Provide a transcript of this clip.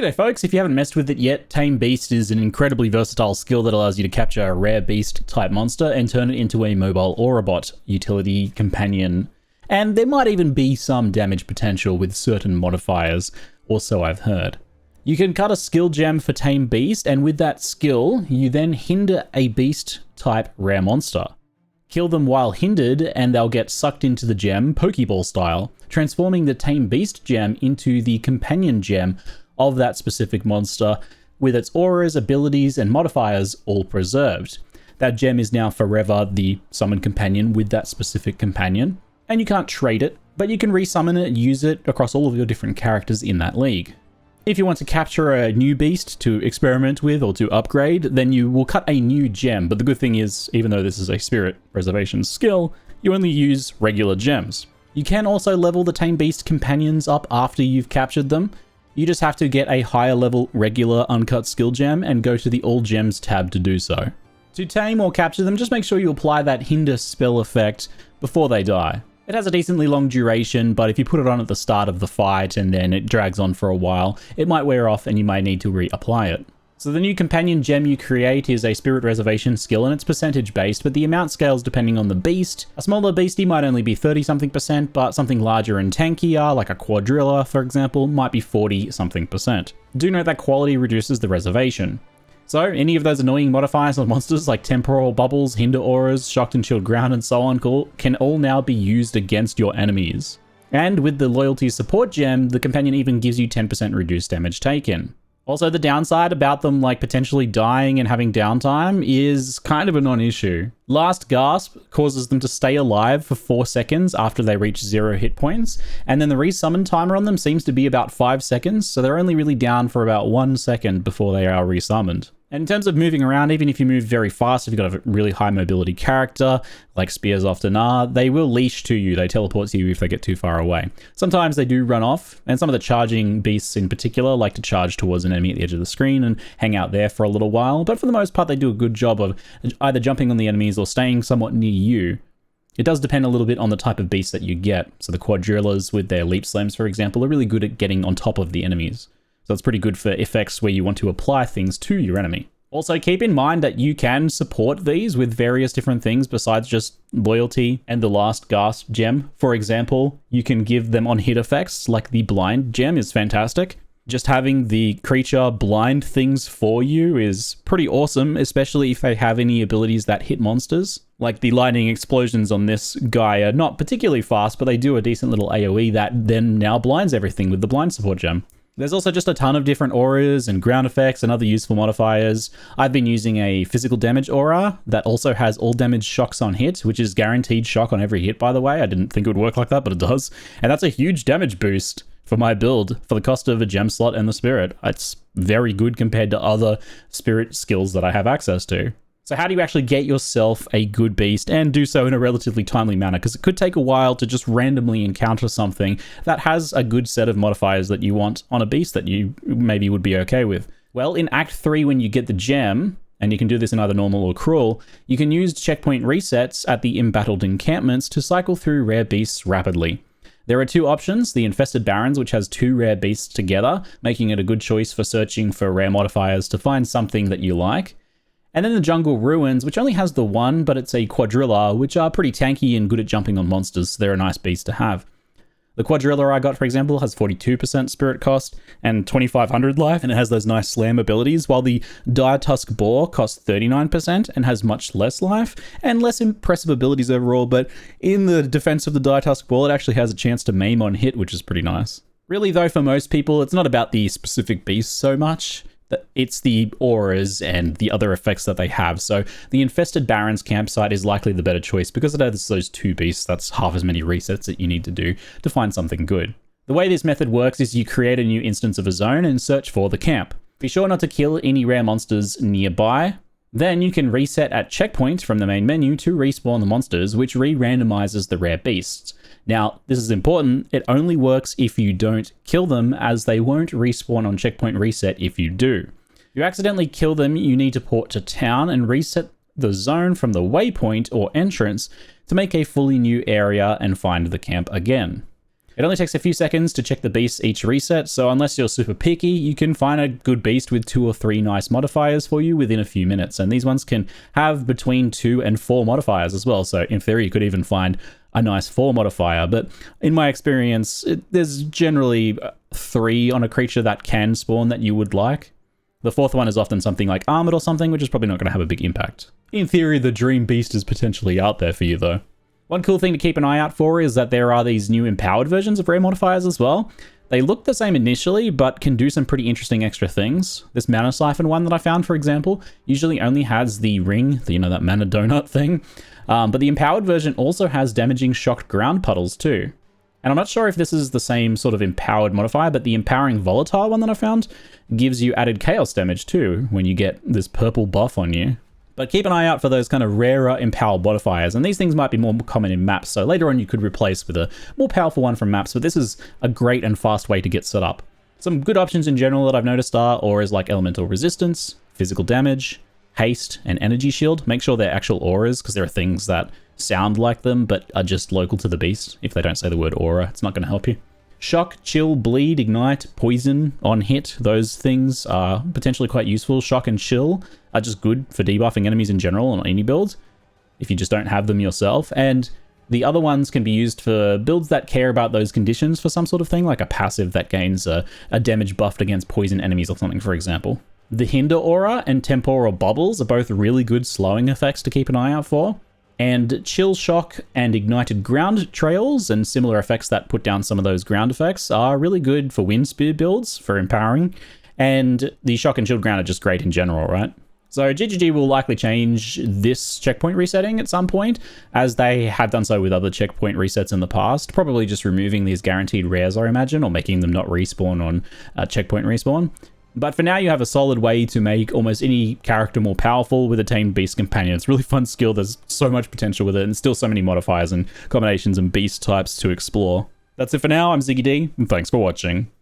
G'day folks, if you haven't messed with it yet, Tame Beast is an incredibly versatile skill that allows you to capture a rare beast type monster and turn it into a mobile Aurabot utility companion. And there might even be some damage potential with certain modifiers, or so I've heard. You can cut a skill gem for Tame Beast, and with that skill, you then hinder a beast type rare monster. Kill them while hindered, and they'll get sucked into the gem, Pokeball style, transforming the Tame Beast gem into the companion gem of that specific monster, with its auras, abilities, and modifiers all preserved. That gem is now forever the summon companion with that specific companion, and you can't trade it, but you can resummon it and use it across all of your different characters in that league. If you want to capture a new beast to experiment with or to upgrade, then you will cut a new gem, but the good thing is, even though this is a spirit preservation skill, you only use regular gems. You can also level the Tame Beast companions up after you've captured them. You just have to get a higher level regular uncut skill gem and go to the All Gems tab to do so. To tame or capture them, just make sure you apply that hinder spell effect before they die. It has a decently long duration, but if you put it on at the start of the fight and then it drags on for a while, it might wear off and you might need to reapply it. So the new companion gem you create is a spirit reservation skill, and it's percentage based, but the amount scales depending on the beast. A smaller beastie might only be 30-something%, but something larger and tankier, like a quadrilla for example, might be 40-something%. Do note that quality reduces the reservation. So any of those annoying modifiers on monsters like temporal bubbles, hinder auras, shocked and chilled ground, and so on can all now be used against your enemies. And with the loyalty support gem, the companion even gives you 10% reduced damage taken. Also, the downside about them like potentially dying and having downtime is kind of a non-issue. Last Gasp causes them to stay alive for 4 seconds after they reach 0 hit points, and then the resummon timer on them seems to be about 5 seconds, so they're only really down for about 1 second before they are resummoned. And in terms of moving around, even if you move very fast, if you've got a really high mobility character, like spears often are, they will leash to you. They teleport to you if they get too far away. Sometimes they do run off, and some of the charging beasts in particular like to charge towards an enemy at the edge of the screen and hang out there for a little while, but for the most part they do a good job of either jumping on the enemies or staying somewhat near you. It does depend a little bit on the type of beast that you get. So the quadrillas with their leap slams, for example, are really good at getting on top of the enemies. So it's pretty good for effects where you want to apply things to your enemy. Also, keep in mind that you can support these with various different things besides just loyalty and the Last Gasp gem. For example, you can give them on hit effects, like the blind gem is fantastic. Just having the creature blind things for you is pretty awesome, especially if they have any abilities that hit monsters. Like the lightning explosions on this guy are not particularly fast, but they do a decent little AoE that then now blinds everything with the blind support gem. There's also just a ton of different auras and ground effects and other useful modifiers. I've been using a physical damage aura that also has all damage shocks on hit, which is guaranteed shock on every hit, by the way. I didn't think it would work like that, but it does. And that's a huge damage boost for my build for the cost of a gem slot and the spirit. It's very good compared to other spirit skills that I have access to. So how do you actually get yourself a good beast and do so in a relatively timely manner? Because it could take a while to just randomly encounter something that has a good set of modifiers that you want on a beast that you maybe would be okay with. Well, in Act 3, when you get the gem, and you can do this in either normal or cruel, you can use checkpoint resets at the embattled encampments to cycle through rare beasts rapidly. There are 2 options, the Infested Barrens, which has 2 rare beasts together, making it a good choice for searching for rare modifiers to find something that you like. And then the Jungle Ruins, which only has the 1, but it's a quadrilla, which are pretty tanky and good at jumping on monsters, so they're a nice beast to have. The quadrilla I got, for example, has 42% spirit cost and 2500 life, and it has those nice slam abilities, while the Dire Tusk Boar costs 39% and has much less life and less impressive abilities overall, but in the defense of the Dire Tusk Boar, it actually has a chance to maim on hit, which is pretty nice. Really though, for most people, it's not about the specific beast so much. It's the auras and the other effects that they have. So the Infested Barrens campsite is likely the better choice because it has those 2 beasts. That's half as many resets that you need to do to find something good. The way this method works is you create a new instance of a zone and search for the camp. Be sure not to kill any rare monsters nearby. Then you can reset at checkpoints from the main menu to respawn the monsters, which re-randomizes the rare beasts. Now, this is important, it only works if you don't kill them, as they won't respawn on checkpoint reset if you do. If you accidentally kill them, you need to port to town and reset the zone from the waypoint or entrance to make a fully new area and find the camp again. It only takes a few seconds to check the beasts each reset, so unless you're super picky, you can find a good beast with 2 or 3 nice modifiers for you within a few minutes, and these ones can have between 2 and 4 modifiers as well, so in theory you could even find a nice 4 modifier, but in my experience, there's generally 3 on a creature that can spawn that you would like. The 4th one is often something like Armored or something, which is probably not going to have a big impact. In theory, the Dream Beast is potentially out there for you though. One cool thing to keep an eye out for is that there are these new empowered versions of rare modifiers as well. They look the same initially, but can do some pretty interesting extra things. This Mana Siphon one that I found, for example, usually only has the ring, you know, that mana donut thing. But the empowered version also has damaging shocked ground puddles too. And I'm not sure if this is the same sort of empowered modifier, but the empowering volatile one that I found gives you added chaos damage too when you get this purple buff on you. But keep an eye out for those kind of rarer empowered modifiers, and these things might be more common in maps, so later on you could replace with a more powerful one from maps, but this is a great and fast way to get set up. Some good options in general that I've noticed are auras like elemental resistance, physical damage, haste, and energy shield. Make sure they're actual auras, because there are things that sound like them but are just local to the beast. If they don't say the word aura, it's not going to help you. Shock, chill, bleed, ignite, poison on hit, those things are potentially quite useful. Shock and chill are just good for debuffing enemies in general on any build, if you just don't have them yourself. And the other ones can be used for builds that care about those conditions for some sort of thing, like a passive that gains a damage buffed against poison enemies or something, for example. The Hinder Aura and Temporal Bubbles are both really good slowing effects to keep an eye out for. And Chill Shock and Ignited Ground Trails and similar effects that put down some of those ground effects are really good for Wind Spear builds, for empowering. And the Shock and Chilled Ground are just great in general, right? So GGG will likely change this checkpoint resetting at some point, as they have done so with other checkpoint resets in the past. Probably just removing these guaranteed rares, I imagine, or making them not respawn on checkpoint respawn. But for now, you have a solid way to make almost any character more powerful with a Tamed Beast Companion. It's a really fun skill. There's so much potential with it, and still so many modifiers and combinations and beast types to explore. That's it for now. I'm Ziggy D, and thanks for watching.